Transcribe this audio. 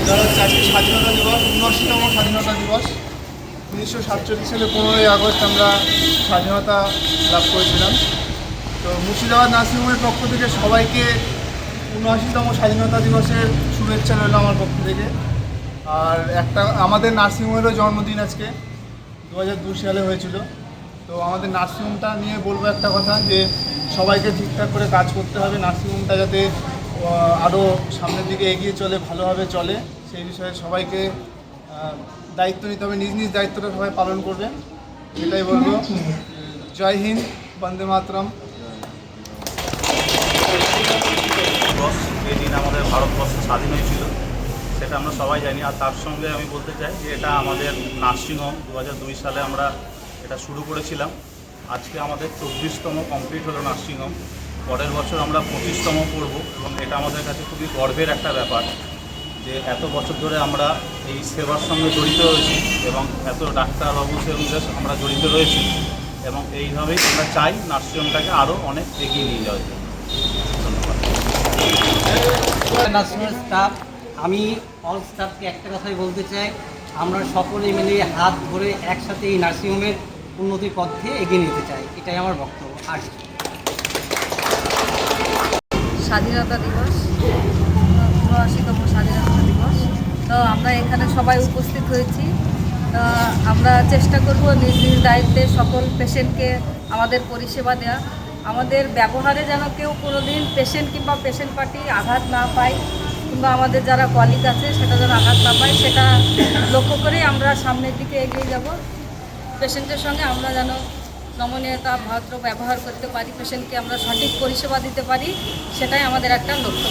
এবার হচ্ছে আজকে স্বাধীনতা দিবস, ৭৯তম স্বাধীনতা দিবস। ১৯৪৭ সালে ১৫ই আগস্ট আমরা স্বাধীনতা লাভ করেছিলাম। তো মুর্শিদাবাদ নার্সিংহোমের পক্ষ থেকে সবাইকে ৭৯তম স্বাধীনতা দিবসের শুভেচ্ছা রইল আমার পক্ষ থেকে। আর আমাদের নার্সিংহোমেরও জন্মদিন আজকে ২০০২ সালে হয়েছিল। তো আমাদের নার্সিংহোমটা নিয়ে বলবো একটা কথা, যে সবাইকে ঠিকঠাক করে কাজ করতে হবে, নার্সিংহোমটা যাতে আরও সামনের দিকে এগিয়ে চলে, ভালোভাবে চলে, সেই বিষয়ে সবাইকে দায়িত্ব নিতে হবে। নিজ নিজ দায়িত্বটা সবাই পালন করবে, এটাই বলবো। জয় হিন্দ, বন্দে মাতরম। এই দিন আমাদের ভারতবর্ষ স্বাধীন হয়েছিল, সেটা আমরা সবাই জানি। আর তার সঙ্গে আমি বলতে চাই যে এটা আমাদের নার্সিংহোম ২০০২ সালে আমরা এটা শুরু করেছিলাম। আজকে আমাদের ২৪তম কমপ্লিট হলো নার্সিংহোম। পরের বছর আমরা ২৫তম করব, এবং এটা আমাদের কাছে খুবই গর্বের একটা ব্যাপার যে এত বছর ধরে আমরা এই সেবার সঙ্গে জড়িত রয়েছি, এবং এত ডাক্তারবাবু সেবকদের আমরা জড়িত রয়েছি, এবং এইভাবেই আমরা চাই নার্সিংহোমটাকে আরও অনেক এগিয়ে নিয়ে যাওয়ার জন্য। ধন্যবাদ। নার্সিংহোমের স্টাফ, আমি অল স্টাফকে একটা কথাই বলতে চাই, আমরা সকলে মিলে হাত ধরে একসাথে এই নার্সিংহোমের উন্নতির পথে এগিয়ে নিতে চাই, এটাই আমার বক্তব্য। আর স্বাধীনতা দিবস, ৭৯তম স্বাধীনতা দিবস। তো আমরা এখানে সবাই উপস্থিত হয়েছি। তো আমরা চেষ্টা করব নিজ নিজ দায়িত্বে সকল পেশেন্টকে আমাদের পরিষেবা দেওয়া, আমাদের ব্যবহারে যেন কেউ কোনোদিন পেশেন্ট কিংবা পেশেন্ট পার্টি আঘাত না পায়, কিংবা আমাদের যারা কলিগ আছে সেটা যেন আঘাত না পায়, সেটা লক্ষ্য করেই আমরা সামনের দিকে এগিয়ে যাব। পেশেন্টের সঙ্গে আমরা যেন নমনীয়তা, ভদ্র ব্যবহার করতে পারি, পেশেন্টকে আমরা সঠিক পরিষেবা দিতে পারি, সেটাই আমাদের একটা লক্ষ্য।